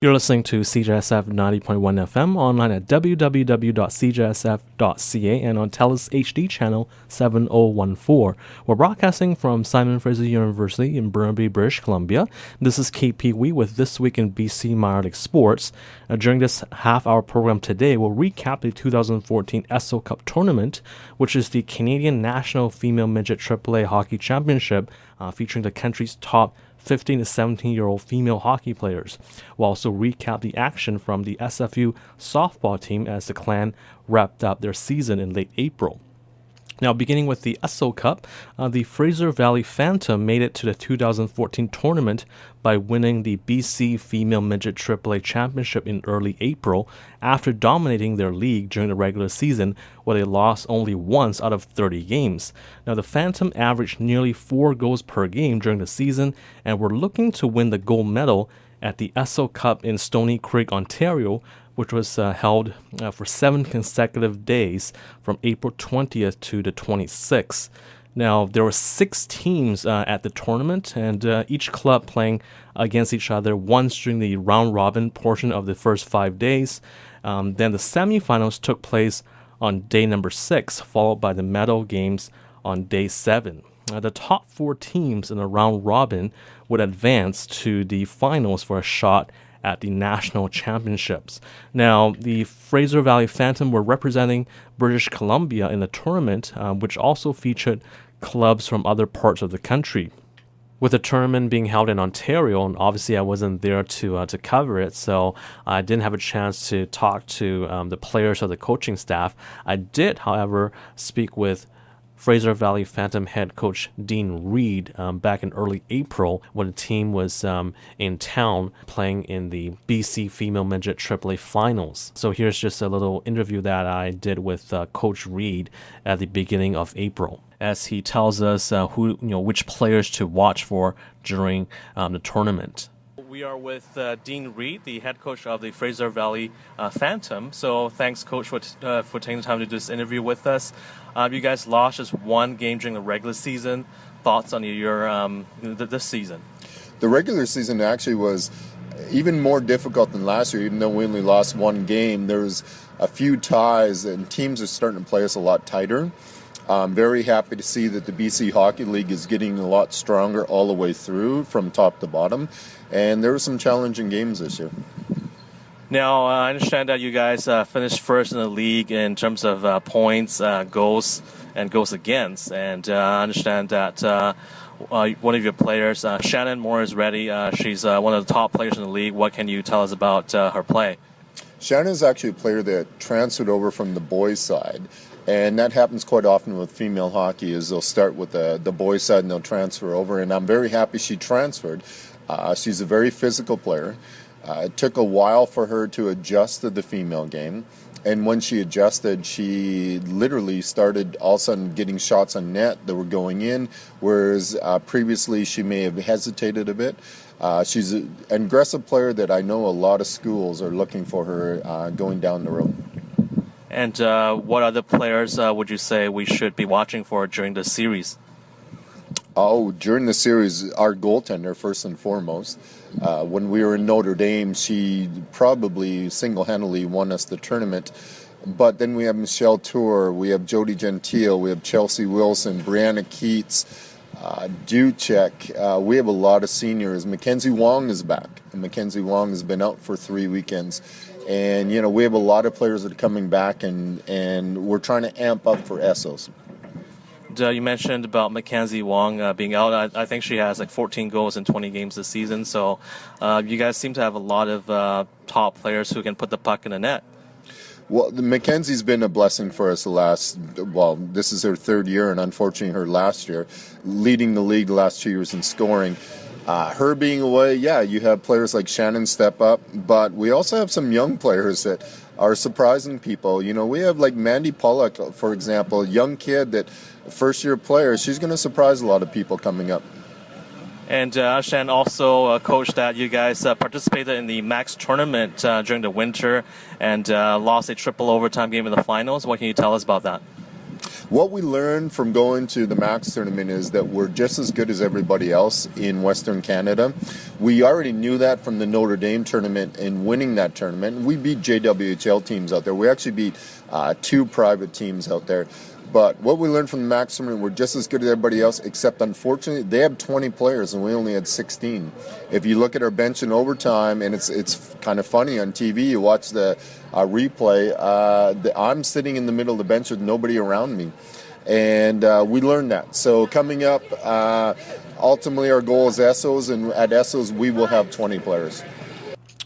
You're listening to CJSF 90.1 FM, online at www.cjsf.ca and on TELUS HD channel 7014. We're broadcasting from Simon Fraser University in Burnaby, British Columbia. This is KPW with This Week in BC Minor League Sports. During this half-hour program today, we'll recap the 2014 Esso Cup tournament, which is the Canadian National Female Midget AAA Hockey Championship, featuring the country's top 15 to 17-year-old female hockey players. We'll also recap the action from the SFU softball team as the Clan wrapped up their season in late April. Now, beginning with the Esso Cup, the Fraser Valley Phantom made it to the 2014 tournament by winning the BC Female Midget AAA Championship in early April after dominating their league during the regular season, where they lost only once out of 30 games. Now, the Phantom averaged nearly 4 goals per game during the season and were looking to win the gold medal at the Esso Cup in Stoney Creek, Ontario, which was held for 7 consecutive days from April 20th to the 26th. Now, there were 6 teams at the tournament, and each club playing against each other once during the round-robin portion of the first 5 days. Then the semifinals took place on day number 6, followed by the medal games on day 7. The top 4 teams in the round-robin would advance to the finals for a shot at the national championships. Now, the Fraser Valley Phantom were representing British Columbia in the tournament, which also featured clubs from other parts of the country. With the tournament being held in Ontario, and obviously I wasn't there to cover it, so I didn't have a chance to talk to the players or the coaching staff. I did, however, speak with Fraser Valley Phantom head coach Dean Reed back in early April when the team was in town playing in the BC Female Midget AAA finals. So here's just a little interview that I did with Coach Reed at the beginning of April, as he tells us which players to watch for during the tournament. We are with Dean Reed, the head coach of the Fraser Valley Phantom. So thanks, Coach, for taking the time to do this interview with us. You guys lost just 1 game during the regular season. Thoughts on your this season? The regular season actually was even more difficult than last year, even though we only lost 1 game. There was a few ties, and teams are starting to play us a lot tighter. I'm very happy to see that the BC Hockey League is getting a lot stronger all the way through from top to bottom, and there were some challenging games this year. Now, I understand that you guys finished first in the league in terms of points, goals, and goals against, and I understand that one of your players, Shannon Moore, is ready. She's one of the top players in the league. What can you tell us about her play? Shannon is actually a player that transferred over from the boys' side. And that happens quite often with female hockey, is they'll start with the boys' side and they'll transfer over. And I'm very happy she transferred. She's a very physical player. It took a while for her to adjust to the female game. And when she adjusted, she literally started all of a sudden getting shots on net that were going in, whereas previously she may have hesitated a bit. She's an aggressive player that I know a lot of schools are looking for her going down the road. And what other players would you say we should be watching for during the series? Oh, during the series, our goaltender, first and foremost. When we were in Notre Dame, she probably single-handedly won us the tournament. But then we have Michelle Tour, we have Jody Gentile, we have Chelsea Wilson, Brianna Keats, Ducek. We have a lot of seniors. Mackenzie Wong is back, and Mackenzie Wong has been out for 3 weekends. And, we have a lot of players that are coming back, and we're trying to amp up for Essos. You mentioned about Mackenzie Wong being out. I think she has like 14 goals in 20 games this season. So you guys seem to have a lot of top players who can put the puck in the net. Well, Mackenzie's been a blessing for us this is her 3rd year, and unfortunately her last year, leading the league the last 2 years in scoring. Her being away, you have players like Shannon step up, but we also have some young players that are surprising people. We have like Mandy Pollock, for example, a young kid that first-year player. She's going to surprise a lot of people coming up. And Shan also coached that you guys participated in the Max tournament during the winter and lost a triple overtime game in the finals. What can you tell us about that? What we learned from going to the Max tournament is that we're just as good as everybody else in Western Canada. We already knew that from the Notre Dame tournament and winning that tournament. We beat JWHL teams out there. We actually beat 2 private teams out there. But what we learned from the Max tournament, we're just as good as everybody else, except unfortunately they have 20 players and we only had 16. If you look at our bench in overtime, and it's kind of funny on TV, you watch the replay, I'm sitting in the middle of the bench with nobody around me. And we learned that. So coming up, ultimately our goal is Essos, and at Essos we will have 20 players.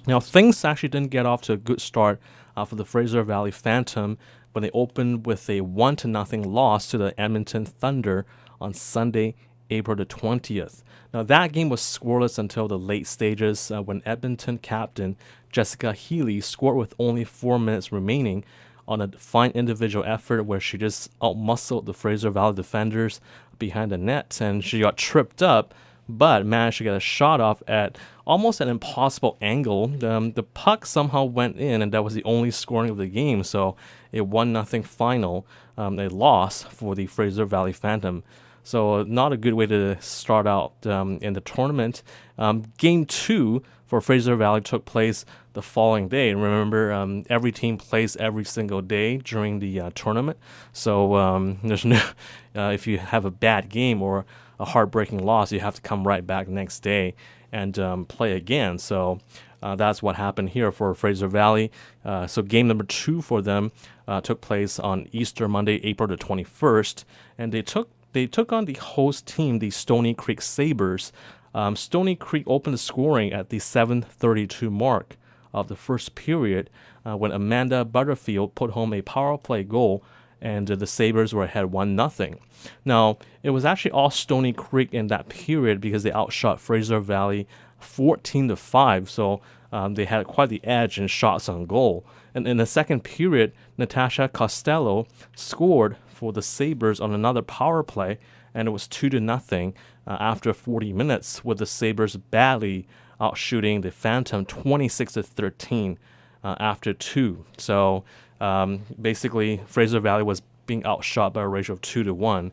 Now, things actually didn't get off to a good start for the Fraser Valley Phantom when they opened with a 1-0 loss to the Edmonton Thunder on Sunday, April the 20th. Now, that game was scoreless until the late stages when Edmonton captain Jessica Healy scored with only 4 minutes remaining on a fine individual effort where she just outmuscled the Fraser Valley defenders behind the net, and she got tripped up but managed to get a shot off at almost an impossible angle. The puck somehow went in, and that was the only scoring of the game, so a 1-0 final, a loss for the Fraser Valley Phantom. So not a good way to start out in the tournament. Game 2 for Fraser Valley took place the following day. And remember, every team plays every single day during the tournament. So there's no, if you have a bad game or a heartbreaking loss, you have to come right back next day and play again. So that's what happened here for Fraser Valley. So game number 2 for them took place on Easter Monday, April the 21st, and they took on the host team, the Stoney Creek Sabres. Stoney Creek opened the scoring at the 7:32 mark of the first period when Amanda Butterfield put home a power play goal, and the Sabres were ahead 1-0. Now, it was actually all Stoney Creek in that period because they outshot Fraser Valley 14-5, so they had quite the edge in shots on goal. And in the second period, Natasha Costello scored for the Sabres on another power play, and it was 2-0 after 40 minutes, with the Sabres badly outshooting the Phantom 26-13 after 2. So basically, Fraser Valley was being outshot by a ratio of 2-1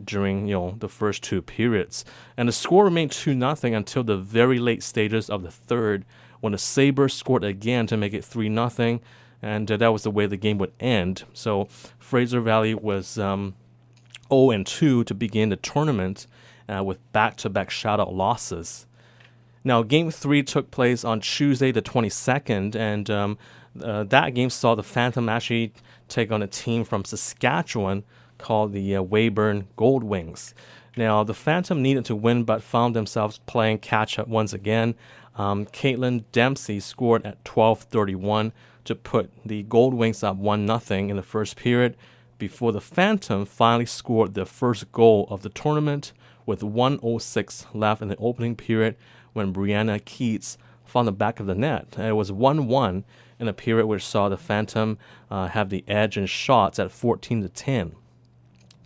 during the first 2 periods, and the score remained 2-0 until the very late stages of the third, when the Sabres scored again to make it 3-0, and that was the way the game would end. So Fraser Valley was 0-2 to begin the tournament with back-to-back shutout losses. Now, Game 3 took place on Tuesday the 22nd, and that game saw the Phantom actually take on a team from Saskatchewan called the Weyburn Gold Wings. Now, the Phantom needed to win but found themselves playing catch-up once again. Caitlin Dempsey scored at 12:31 to put the Gold Wings up 1-0 in the first period before the Phantom finally scored their first goal of the tournament with 1:06 left in the opening period when Brianna Keats found the back of the net. And it was 1-1 in a period which saw the Phantom have the edge in shots at 14-10.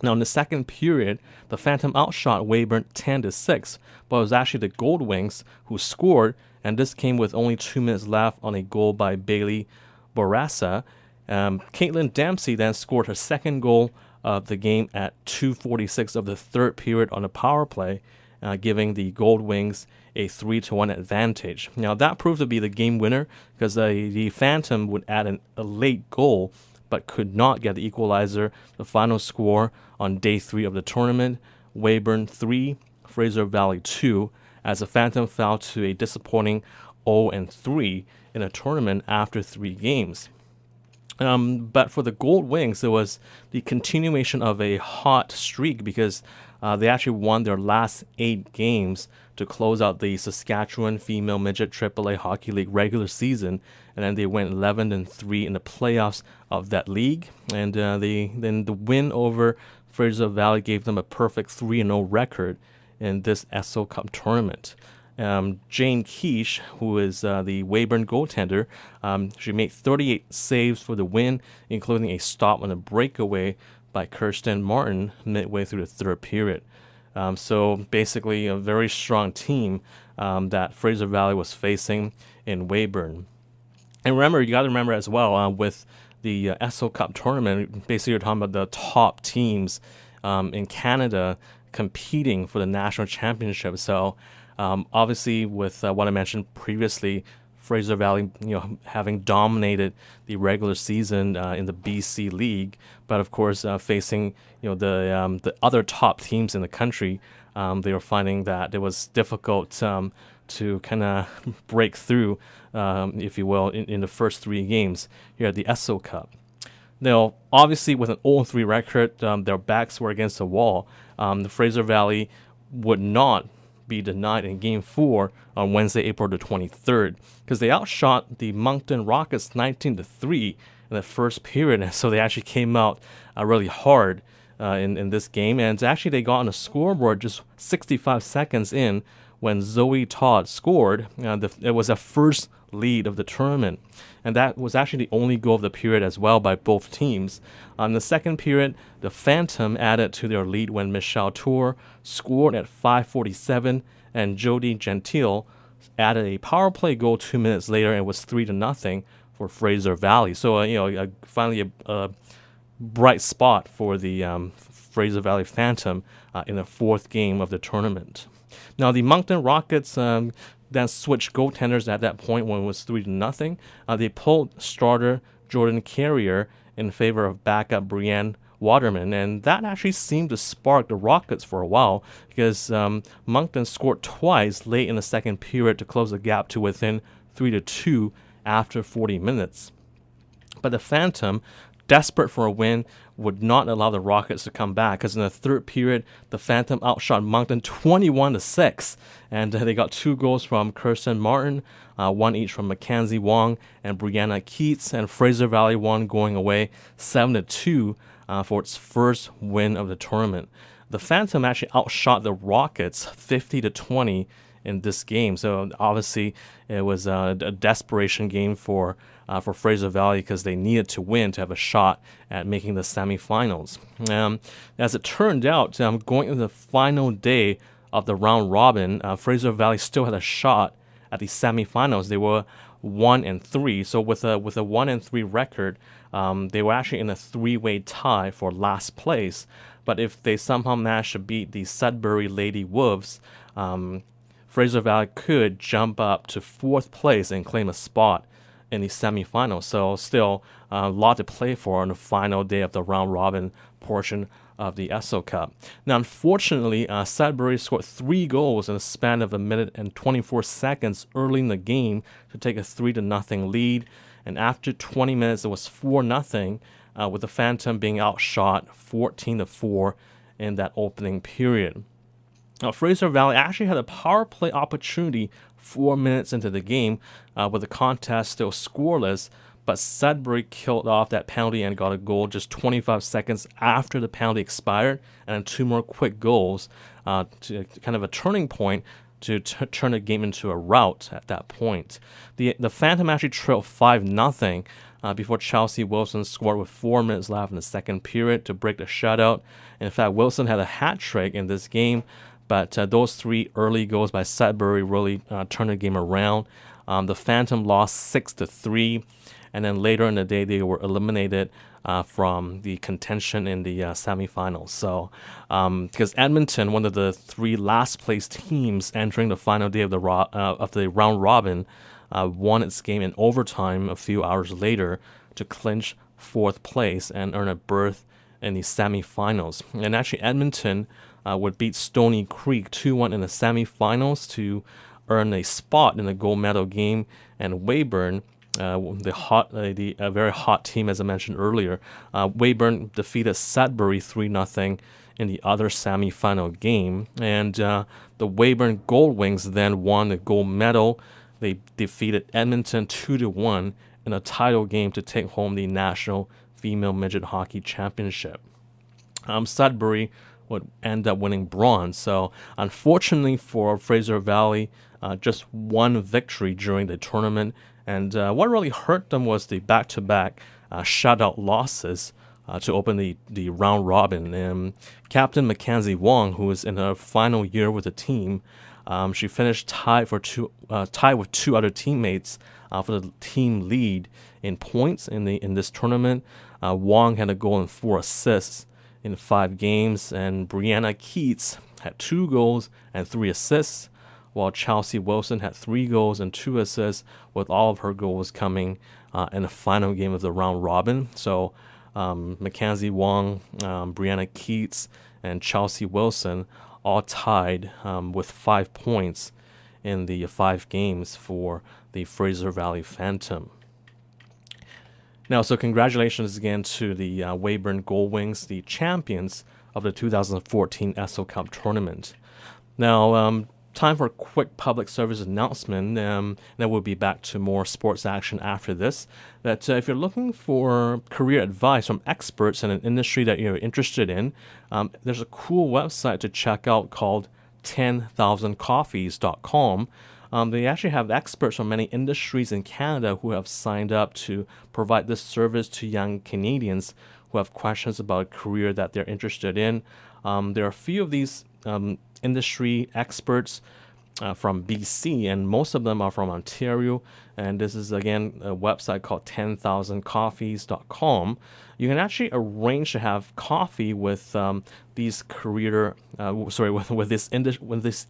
Now, in the second period, the Phantom outshot Weyburn 10-6, but it was actually the Gold Wings who scored, and this came with only 2 minutes left on a goal by Bailey Borassa. Caitlin Dempsey then scored her second goal of the game at 2:46 of the third period on a power play, giving the Gold Wings a 3-1 advantage. Now, that proved to be the game winner because the Phantom would add a late goal but could not get the equalizer. The final score on day 3 of the tournament, Weyburn 3, Fraser Valley 2, as the Phantom fell to a disappointing 0-3 in a tournament after 3 games. But for the Gold Wings, it was the continuation of a hot streak because they actually won their last 8 games to close out the Saskatchewan Female Midget AAA Hockey League regular season, and then they went 11-3 in the playoffs of that league. And then the win over Fraser Valley gave them a perfect 3-0 record in this Esso Cup tournament. Jane Quiche, who is the Weyburn goaltender, she made 38 saves for the win, including a stop on a breakaway by Kirsten Martin midway through the third period. So basically a very strong team that Fraser Valley was facing in Weyburn. And remember, you got to remember as well, with the Esso Cup tournament, basically you're talking about the top teams in Canada competing for the national championship. So obviously with what I mentioned previously, Fraser Valley, having dominated the regular season in the BC League, but of course facing the other top teams in the country, they were finding that it was difficult to kind of break through, if you will, in the first 3 games here at the Esso Cup. Now, obviously, with an 0-3 record, their backs were against the wall. The Fraser Valley would not be denied in Game 4 on Wednesday, April the 23rd, because they outshot the Moncton Rockets 19-3 in the first period, and so they actually came out really hard in this game. And actually, they got on the scoreboard just 65 seconds in when Zoe Todd scored. It was a first lead of the tournament, and that was actually the only goal of the period as well by both teams. In the second period, the Phantom added to their lead when Michelle Tour scored at 5:47, and Jody Gentile added a power play goal 2 minutes later, and it was 3-0 for Fraser Valley. So finally a bright spot for the Fraser Valley Phantom in the 4th game of the tournament. Now the Moncton Rockets then switched goaltenders at that point when it was 3-0. They pulled starter Jordan Carrier in favor of backup Brienne Waterman, and that actually seemed to spark the Rockets for a while, because Moncton scored twice late in the second period to close the gap to within 3-2 after 40 minutes. But the Phantom, desperate for a win, would not allow the Rockets to come back, because in the third period, the Phantom outshot Moncton 21-6, and they got 2 goals from Kirsten Martin, 1 each from Mackenzie Wong and Brianna Keats, and Fraser Valley won going away 7-2 for its first win of the tournament. The Phantom actually outshot the Rockets 50-20 in this game, so obviously it was a desperation game for Fraser Valley, because they needed to win to have a shot at making the semifinals. As it turned out, going into the final day of the round robin, Fraser Valley still had a shot at the semifinals. They were 1-3, so with a 1-3 record, they were actually in a 3-way tie for last place. But if they somehow managed to beat the Sudbury Lady Wolves, Fraser Valley could jump up to 4th place and claim a spot in the semifinals. So still a lot to play for on the final day of the round robin portion of the Esso Cup. Now, unfortunately, Sudbury scored 3 goals in a span of 1 minute and 24 seconds early in the game to take a 3-0 lead. And after 20 minutes, it was 4-0, with the Phantom being outshot 14-4 in that opening period. Now, Fraser Valley actually had a power play opportunity 4 minutes into the game, with the contest still scoreless, but Sudbury killed off that penalty and got a goal just 25 seconds after the penalty expired, and then 2 more quick goals to kind of a turning point to turn the game into a rout at that point. The Phantom actually trailed 5-0 before Chelsea Wilson scored with 4 minutes left in the second period to break the shutout. In fact, Wilson had a hat trick in this game, but those 3 early goals by Sudbury really turned the game around. The Phantom lost 6-3, and then later in the day they were eliminated from the contention in the semifinals. So, because Edmonton, one of the 3 last place teams entering the final day of the round robin, won its game in overtime a few hours later to clinch 4th place and earn a berth in the semifinals. And actually, Edmonton would beat Stoney Creek 2-1 in the semifinals to earn a spot in the gold medal game. And Weyburn, a very hot team, as I mentioned earlier, Weyburn defeated Sudbury 3-0 in the other semifinal game. And the Weyburn Gold Wings then won the gold medal. They defeated Edmonton 2-1 in a title game to take home the National Female Midget Hockey Championship. Sudbury would end up winning bronze. So unfortunately for Fraser Valley, just 1 victory during the tournament. And what really hurt them was the back-to-back shutout losses to open the round robin. Captain Mackenzie Wong, who is in her final year with the team, she finished tied with 2 other teammates for the team lead in points in this tournament. Wong had a goal and 4 assists in 5 games, and Brianna Keats had 2 goals and 3 assists, while Chelsea Wilson had 3 goals and 2 assists, with all of her goals coming in the final game of the round robin. So Mackenzie Wong, Brianna Keats, and Chelsea Wilson all tied with 5 points in the 5 games for the Fraser Valley Phantom. Now, so congratulations again to the Weyburn Goldwings, the champions of the 2014 Esso Cup tournament. Now, time for a quick public service announcement. Then we'll be back to more sports action after this. That if you're looking for career advice from experts in an industry that you're interested in, there's a cool website to check out called 10,000coffees.com. They actually have experts from many industries in Canada who have signed up to provide this service to young Canadians who have questions about a career that they're interested in. There are a few of these industry experts from BC, and most of them are from Ontario. And this is, again, a website called 10,000coffees.com. You can actually arrange to have coffee with these with this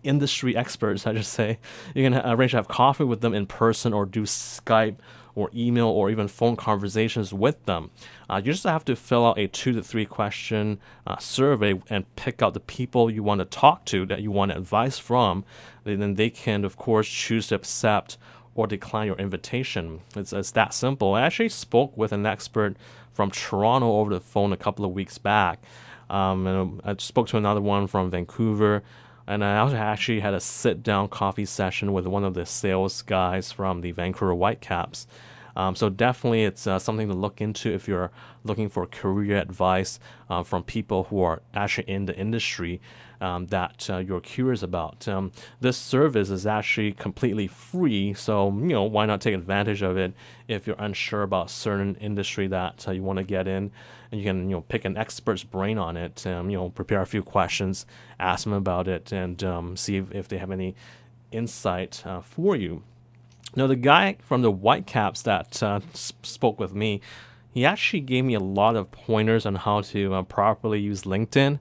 industry experts, I just say. You can arrange to have coffee with them in person, or do Skype or email or even phone conversations with them. You just have to fill out a 2 to 3 question survey and pick out the people you want to talk to, that you want advice from. And then they can, of course, choose to accept or decline your invitation. It's that simple. I actually spoke with an expert from Toronto over the phone a couple of weeks back. And I spoke to another one from Vancouver. And I also actually had a sit-down coffee session with one of the sales guys from the Vancouver Whitecaps. So definitely it's something to look into if you're looking for career advice from people who are actually in the industry that you're curious about. This service is actually completely free, so why not take advantage of it if you're unsure about certain industry that you want to get in. And you can pick an expert's brain on it, prepare a few questions, ask them about it, and see if they have any insight for you. Now, the guy from the Whitecaps that spoke with me, he actually gave me a lot of pointers on how to properly use LinkedIn.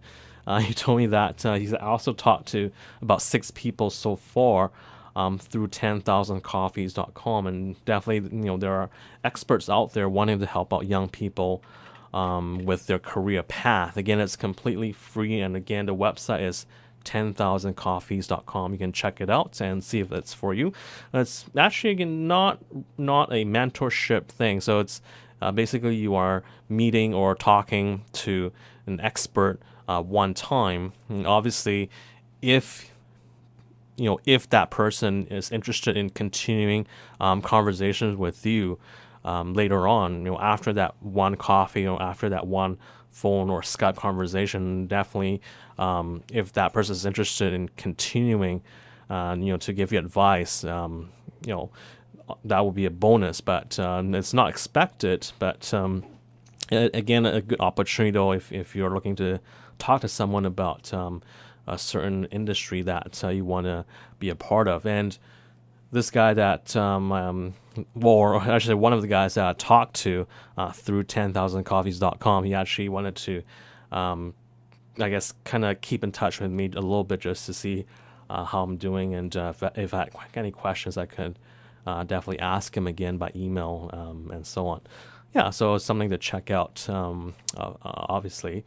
He told me that he's also talked to about 6 people so far through 10,000coffees.com, and definitely, there are experts out there wanting to help out young people with their career path. Again, it's completely free, and again, the website is 10,000coffees.com. You can check it out and see if it's for you. It's actually, again, not a mentorship thing. So it's basically you are meeting or talking to an expert one time. And obviously, if that person is interested in continuing conversations with you later on, after that one coffee or after that one phone or Skype conversation, definitely if that person is interested in continuing to give you advice, that will be a bonus, but it's not expected. But again, a good opportunity though if you're looking to talk to someone about a certain industry that you want to be a part of. And this guy that, or actually one of the guys that I talked to through 10,000coffees.com, he actually wanted to, I guess, kind of keep in touch with me a little bit just to see how I'm doing. And if I had any questions, I could definitely ask him again by email and so on. Yeah, so it's something to check out, obviously.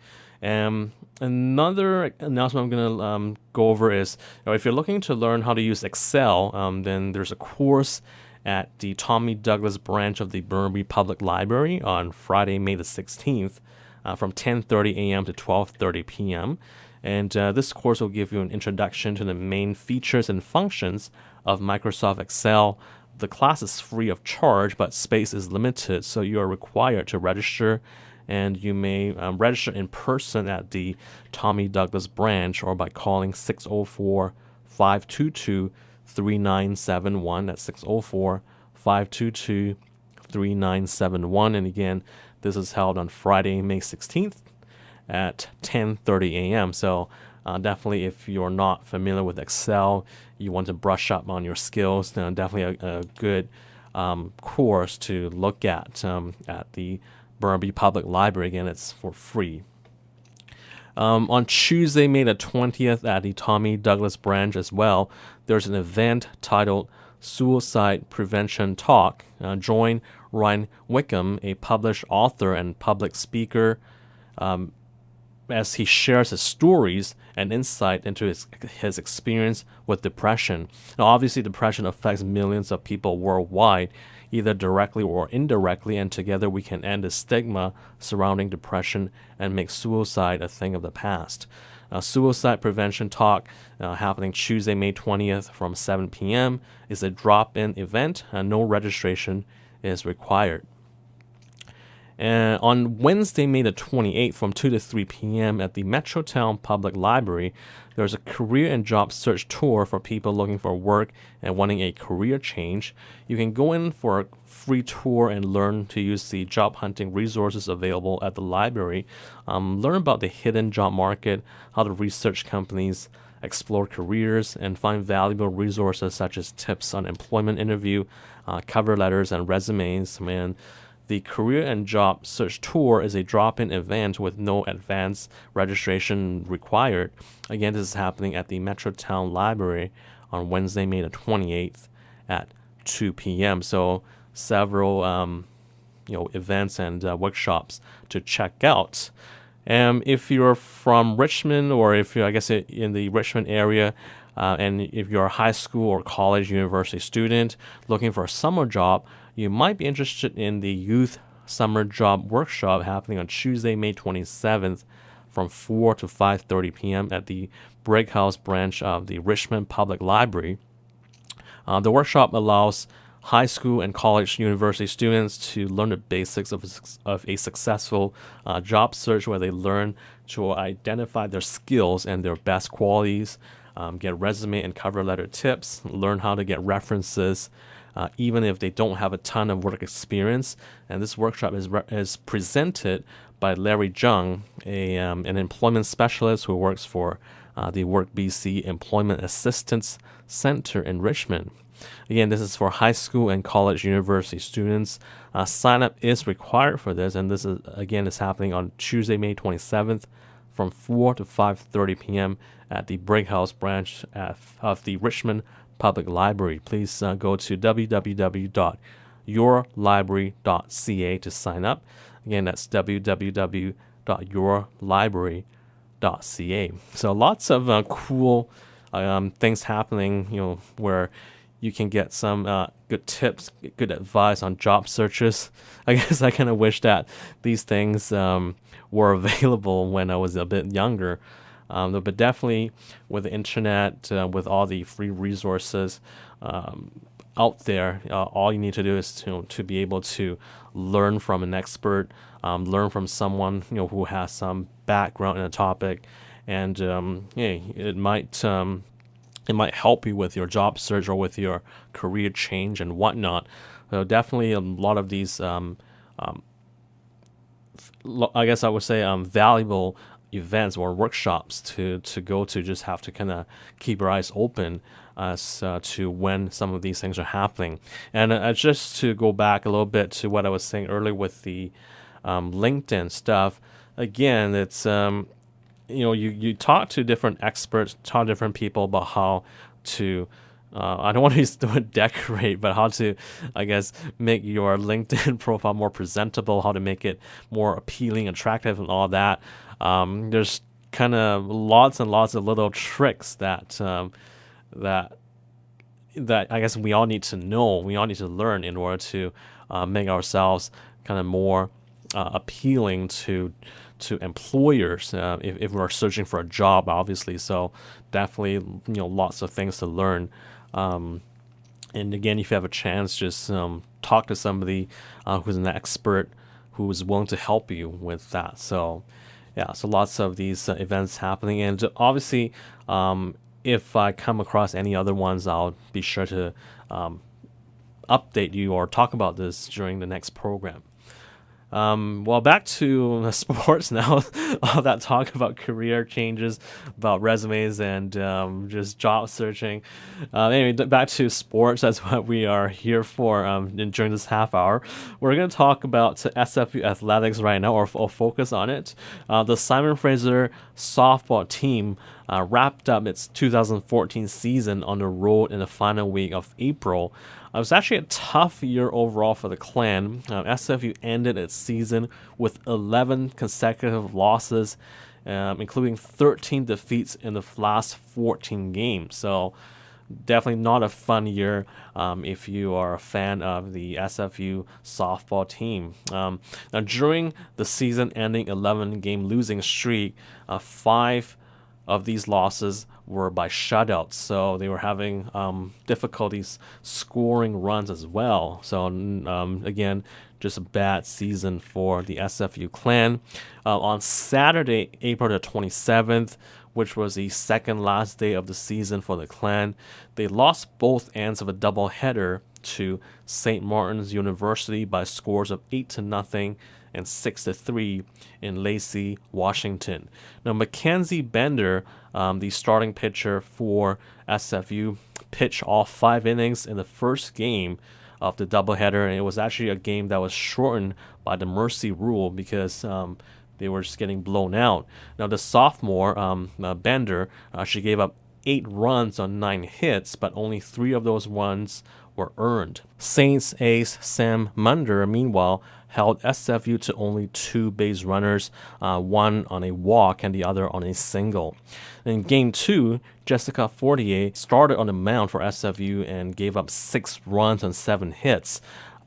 Another announcement I'm going to go over is, if you're looking to learn how to use Excel, then there's a course at the Tommy Douglas branch of the Burnaby Public Library on Friday, May the 16th, from 10:30 a.m. to 12:30 p.m. And this course will give you an introduction to the main features and functions of Microsoft Excel. The class is free of charge, but space is limited, so you are required to register. And you may register in person at the Tommy Douglas branch or by calling 604-522-3971. That's 604-522-3971. And again, this is held on Friday, May 16th at 10:30 a.m. So definitely, if you're not familiar with Excel, you want to brush up on your skills, then definitely a good course to look at the Burnaby Public Library. Again, it's for free. On Tuesday, May the 20th, at the Tommy Douglas branch as well, there's an event titled Suicide Prevention Talk. Join Ryan Wickham, a published author and public speaker, as he shares his stories and insight into his experience with depression. Now, obviously, depression affects millions of people worldwide, either directly or indirectly, and together we can end the stigma surrounding depression and make suicide a thing of the past. Suicide Prevention Talk, happening Tuesday, May 20th from 7 p.m., is a drop-in event, and no registration is required. And on Wednesday, May the 28th, from 2 to 3 p.m. at the Metrotown Public Library, there's a career and job search tour for people looking for work and wanting a career change. You can go in for a free tour and learn to use the job hunting resources available at the library. Learn about the hidden job market, how to research companies, explore careers, and find valuable resources such as tips on employment interview, cover letters, and resumes. The Career and Job Search Tour is a drop-in event with no advance registration required. Again, this is happening at the Metrotown Library on Wednesday, May the 28th at 2 p.m. So several events and workshops to check out. If you're from Richmond, or if you're, in the Richmond area, and if you're a high school or college university student looking for a summer job, you might be interested in the Youth Summer Job Workshop happening on Tuesday, May 27th from 4 to 5:30 p.m. at the Brick House branch of the Richmond Public Library. The workshop allows high school and college university students to learn the basics of a successful job search, where they learn to identify their skills and their best qualities, get resume and cover letter tips, learn how to get references, even if they don't have a ton of work experience. And this workshop is presented by Larry Jung, an employment specialist who works for the Work BC Employment Assistance Center in Richmond. Again, this is for high school and college university students. Sign up is required for this, and this is happening on Tuesday, May 27th from 4 to 5:30 p.m. at the Brick House branch of the Richmond Public Library. Please go to www.yourlibrary.ca to sign up. Again, that's www.yourlibrary.ca. So lots of cool things happening, where you can get some good tips, good advice on job searches. I guess I kind of wish that these things were available when I was a bit younger. But definitely with the internet, with all the free resources out there, all you need to do is to be able to learn from an expert, learn from someone who has some background in a topic, and it might help you with your job search or with your career change and whatnot. So definitely a lot of these, I guess I would say, valuable events or workshops to go to. Just have to kind of keep your eyes open as to when some of these things are happening. And just to go back a little bit to what I was saying earlier with the LinkedIn stuff, again, it's you talk to different experts, talk to different people about how to I don't want to use the word decorate, but how to, I guess, make your LinkedIn profile more presentable, how to make it more appealing, attractive, and all that. There's kind of lots and lots of little tricks that I guess we all need to know, we all need to learn in order to make ourselves kind of more appealing to employers if we're searching for a job, obviously. So definitely, lots of things to learn. And again, if you have a chance, just talk to somebody who's an expert, who is willing to help you with that. So yeah, so lots of these events happening. And obviously, if I come across any other ones, I'll be sure to update you or talk about this during the next program. Well, back to sports now. All that talk about career changes, about resumes, and just job searching. Anyway, back to sports. That's what we are here for during this half hour. We're going to talk about SFU athletics right now, or focus on it. The Simon Fraser softball team wrapped up its 2014 season on the road in the final week of April. It was actually a tough year overall for the clan. SFU ended its season with 11 consecutive losses, including 13 defeats in the last 14 games. So definitely not a fun year if you are a fan of the SFU softball team. Now, during the season-ending 11-game losing streak, 5 of these losses were by shutouts, so they were having difficulties scoring runs as well. So again, just a bad season for the SFU clan. On Saturday, April the 27th, which was the second last day of the season for the clan, they lost both ends of a doubleheader to St. Martin's University by scores of 8-0 and 6-3 in Lacey, Washington. Now, Mackenzie Bender, the starting pitcher for SFU, pitched all 5 innings in the first game of the doubleheader, and it was actually a game that was shortened by the mercy rule because they were just getting blown out. Now, the sophomore, Bender, she gave up 8 runs on 9 hits, but only 3 of those runs were earned. Saints ace Sam Munder, meanwhile, held SFU to only 2 base runners, one on a walk and the other on a single. In Game 2, Jessica Fortier started on the mound for SFU and gave up 6 runs on 7 hits.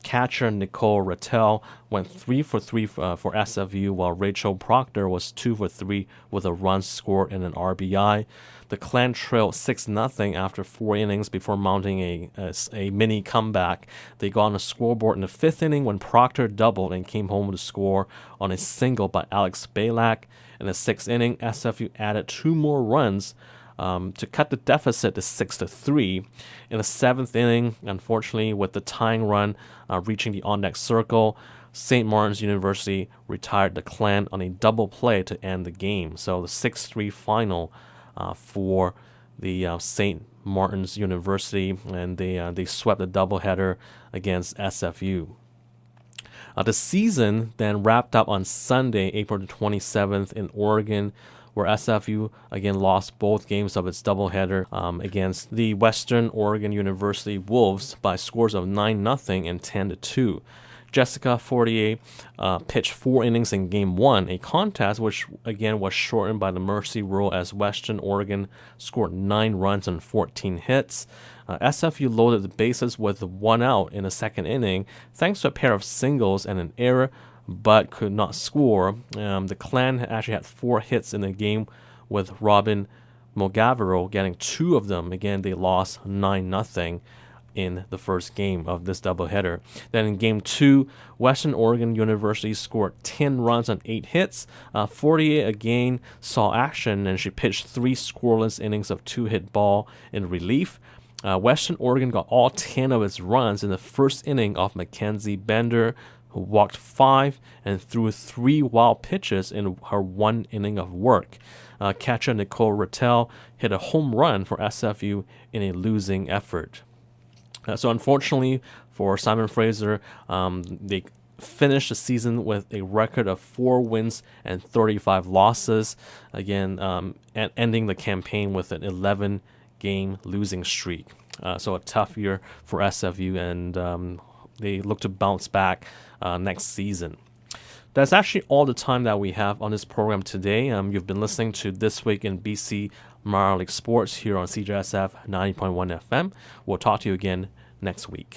Catcher Nicole Rattel went 3 for 3 for SFU, while Rachel Proctor was 2 for 3 with a run scored and an RBI. The clan trailed 6-0 after 4 innings before mounting a mini comeback. They got on the scoreboard in the 5th inning when Proctor doubled and came home with a score on a single by Alex Balak. In the 6th inning, SFU added 2 more runs to cut the deficit to 6-3. In the 7th inning, unfortunately, with the tying run reaching the on-deck circle, St. Martin's University retired the clan on a double play to end the game. So the 6-3 final for the St. Martin's University, and they swept the doubleheader against SFU. The season then wrapped up on Sunday, April the 27th in Oregon, where SFU again lost both games of its doubleheader against the Western Oregon University Wolves by scores of 9-0 and 10-2. Jessica Fortier pitched 4 innings in Game 1, a contest which again was shortened by the mercy rule as Western Oregon scored 9 runs and 14 hits. SFU loaded the bases with 1 out in the 2nd inning thanks to a pair of singles and an error, but could not score. The clan actually had 4 hits in the game, with Robin Mogavero getting 2 of them. Again, they lost 9-0 in the first game of this doubleheader. Then in Game 2, Western Oregon University scored 10 runs on 8 hits. Fortier again saw action, and she pitched 3 scoreless innings of 2-hit ball in relief. Western Oregon got all 10 of its runs in the first inning off Mackenzie Bender, who walked 5 and threw 3 wild pitches in her 1 inning of work. Catcher Nicole Rattel hit a home run for SFU in a losing effort. So unfortunately for Simon Fraser, they finished the season with a record of 4 wins and 35 losses, again and ending the campaign with an 11-game losing streak. So a tough year for SFU, and they look to bounce back next season. That's actually all the time that we have on this program today. You've been listening to This Week in BC Minor League Sports here on CJSF 90.1 FM. We'll talk to you again next week.